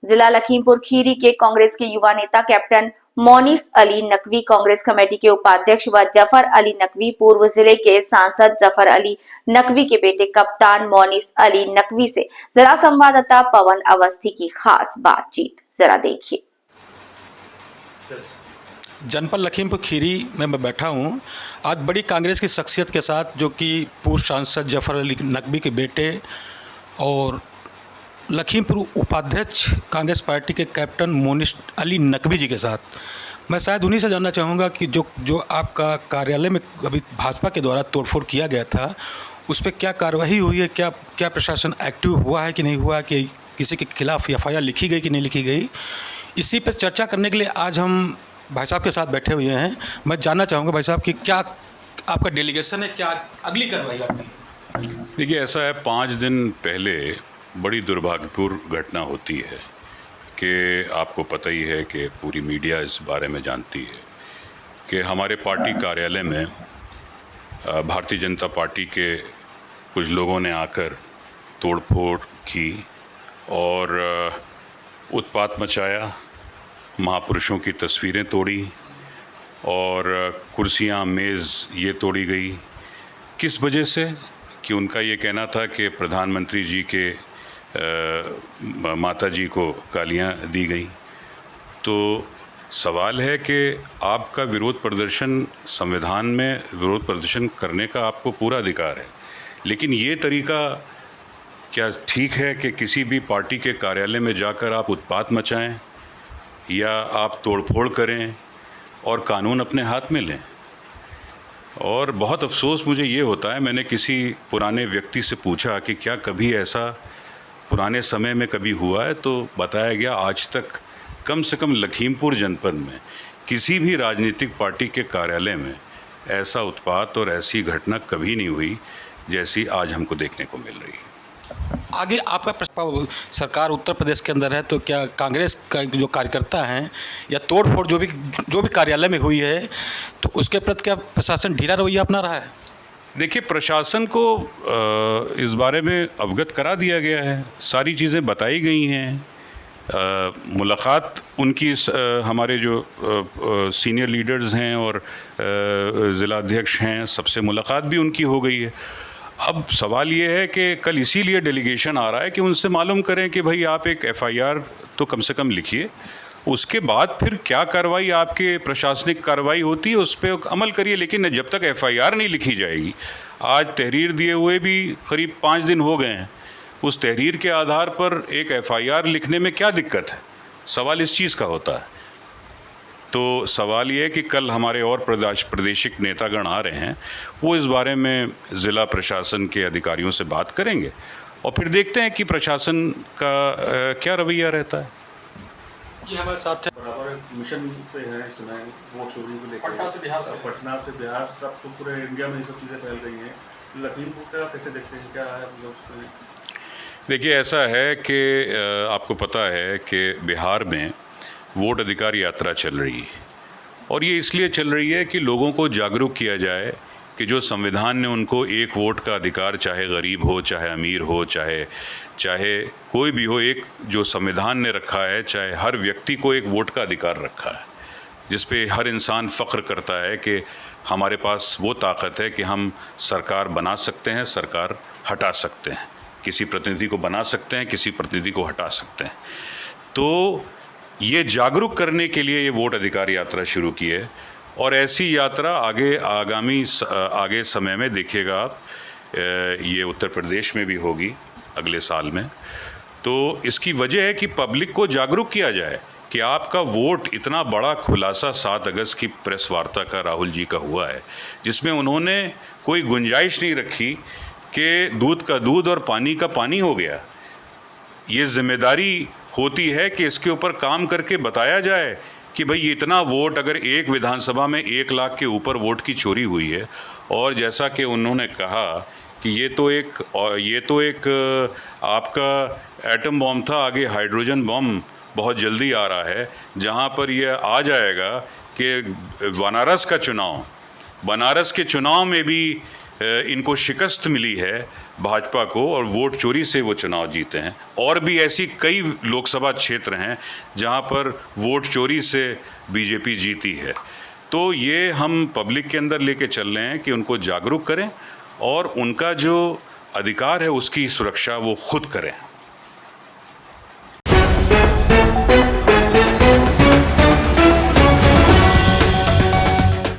जिला लखीमपुर खीरी के कांग्रेस के युवा नेता कैप्टन मोनिस अली नकवी, कांग्रेस कमेटी के उपाध्यक्ष व जफर अली नकवी, पूर्व जिले के सांसद जफर अली नकवी के बेटे कप्तान मोनिस अली नकवी से जिला संवाददाता पवन अवस्थी की खास बातचीत। जरा देखिए। जनपद लखीमपुर खीरी में मैं बैठा हूँ। आज बड़ी कांग्रेस की शख्सियत के साथ, जो कि पूर्व सांसद जफर अली नकवी के बेटे और लखीमपुर उपाध्यक्ष कांग्रेस पार्टी के कैप्टन मोनिस अली नकवी जी के साथ मैं शायद उन्हीं से जानना चाहूँगा कि जो आपका कार्यालय में अभी भाजपा के द्वारा तोड़फोड़ किया गया था, उस पर क्या कार्रवाई हुई है? क्या प्रशासन एक्टिव हुआ है कि नहीं हुआ, कि किसी के खिलाफ एफआईआर लिखी गई कि नहीं लिखी गई? इसी पर चर्चा करने के लिए आज हम भाई साहब के साथ बैठे हुए हैं। मैं जानना चाहूँगा भाई साहब कि क्या आपका डेलीगेशन है, क्या अगली कार्रवाई आपकी? देखिए, ऐसा है, 5 दिन पहले बड़ी दुर्भाग्यपूर्ण घटना होती है कि आपको पता ही है कि पूरी मीडिया इस बारे में जानती है कि हमारे पार्टी कार्यालय में भारतीय जनता पार्टी के कुछ लोगों ने आकर तोड़फोड़ की और उत्पात मचाया, महापुरुषों की तस्वीरें तोड़ी और कुर्सियां, मेज़ ये तोड़ी गई। किस वजह से? कि उनका ये कहना था कि प्रधानमंत्री जी के माता जी को गालियां दी गई। तो सवाल है कि आपका विरोध प्रदर्शन, संविधान में विरोध प्रदर्शन करने का आपको पूरा अधिकार है, लेकिन ये तरीका क्या ठीक है कि किसी भी पार्टी के कार्यालय में जाकर आप उत्पात मचाएं या आप तोड़फोड़ करें और कानून अपने हाथ में लें? और बहुत अफसोस मुझे ये होता है, मैंने किसी पुराने व्यक्ति से पूछा कि क्या कभी ऐसा पुराने समय में कभी हुआ है, तो बताया गया आज तक कम से कम लखीमपुर जनपद में किसी भी राजनीतिक पार्टी के कार्यालय में ऐसा उत्पात और ऐसी घटना कभी नहीं हुई जैसी आज हमको देखने को मिल रही है। आगे आपका प्रस्ताव, सरकार उत्तर प्रदेश के अंदर है, तो क्या कांग्रेस का जो कार्यकर्ता हैं या तोड़फोड़ जो भी कार्यालय में हुई है, तो उसके प्रति क्या प्रशासन ढीला रवैया अपना रहा है? देखिए, प्रशासन को इस बारे में अवगत करा दिया गया है, सारी चीज़ें बताई गई हैं। मुलाकात उनकी हमारे जो सीनियर लीडर्स हैं और ज़िला अध्यक्ष हैं, सबसे मुलाकात भी उनकी हो गई है। अब सवाल ये है कि कल इसीलिए डेलीगेशन आ रहा है कि उनसे मालूम करें कि भाई आप एक एफआईआर तो कम से कम लिखिए, उसके बाद फिर क्या कार्रवाई आपके प्रशासनिक कार्रवाई होती है उस पर अमल करिए। लेकिन जब तक एफआईआर नहीं लिखी जाएगी, आज तहरीर दिए हुए भी करीब 5 दिन हो गए हैं, उस तहरीर के आधार पर एक एफआईआर लिखने में क्या दिक्कत है? सवाल इस चीज़ का होता है। तो सवाल ये है कि कल हमारे और प्रादेशिक नेतागण आ रहे हैं, वो इस बारे में ज़िला प्रशासन के अधिकारियों से बात करेंगे और फिर देखते हैं कि प्रशासन का क्या रवैया रहता है। ये हमारे साथ है। बराबर मिशन पे है इस समय वोट चोरी को लेकर। पटना से बिहार तक तो पूरे इंडिया में ये सब चीज़ें फैल रही हैं। लखीमपुर का कैसे देखते हैं, क्या है लोग? देखिए, ऐसा है कि आपको पता है कि बिहार में वोट अधिकार यात्रा चल रही है और ये इसलिए चल रही है कि लोगों को जागरूक किया जाए कि जो संविधान ने उनको एक वोट का अधिकार, चाहे गरीब हो, चाहे अमीर हो, चाहे कोई भी हो, एक जो संविधान ने रखा है, चाहे हर व्यक्ति को एक वोट का अधिकार रखा है, जिस पे हर इंसान फ़ख्र करता है कि हमारे पास वो ताकत है कि हम सरकार बना सकते हैं, सरकार हटा सकते हैं, किसी प्रतिनिधि को बना सकते हैं, किसी प्रतिनिधि को हटा सकते हैं। तो ये जागरूक करने के लिए ये वोट अधिकार यात्रा शुरू की है और ऐसी यात्रा आगे समय में देखिएगा आप, ये उत्तर प्रदेश में भी होगी अगले साल में। तो इसकी वजह है कि पब्लिक को जागरूक किया जाए कि आपका वोट, इतना बड़ा खुलासा 7 अगस्त की प्रेस वार्ता का राहुल जी का हुआ है, जिसमें उन्होंने कोई गुंजाइश नहीं रखी कि दूध का दूध और पानी का पानी हो गया। ये जिम्मेदारी होती है कि इसके ऊपर काम करके बताया जाए कि भाई इतना वोट, अगर एक विधानसभा में 1 लाख के ऊपर वोट की चोरी हुई है, और जैसा कि उन्होंने कहा कि ये तो एक आपका एटम बॉम्ब था, आगे हाइड्रोजन बॉम्ब बहुत जल्दी आ रहा है, जहाँ पर ये आ जाएगा कि बनारस के चुनाव में भी इनको शिकस्त मिली है भाजपा को और वोट चोरी से वो चुनाव जीते हैं। और भी ऐसी कई लोकसभा क्षेत्र हैं जहां पर वोट चोरी से बीजेपी जीती है। तो ये हम पब्लिक के अंदर लेके चल रहे हैं कि उनको जागरूक करें और उनका जो अधिकार है उसकी सुरक्षा वो खुद करें।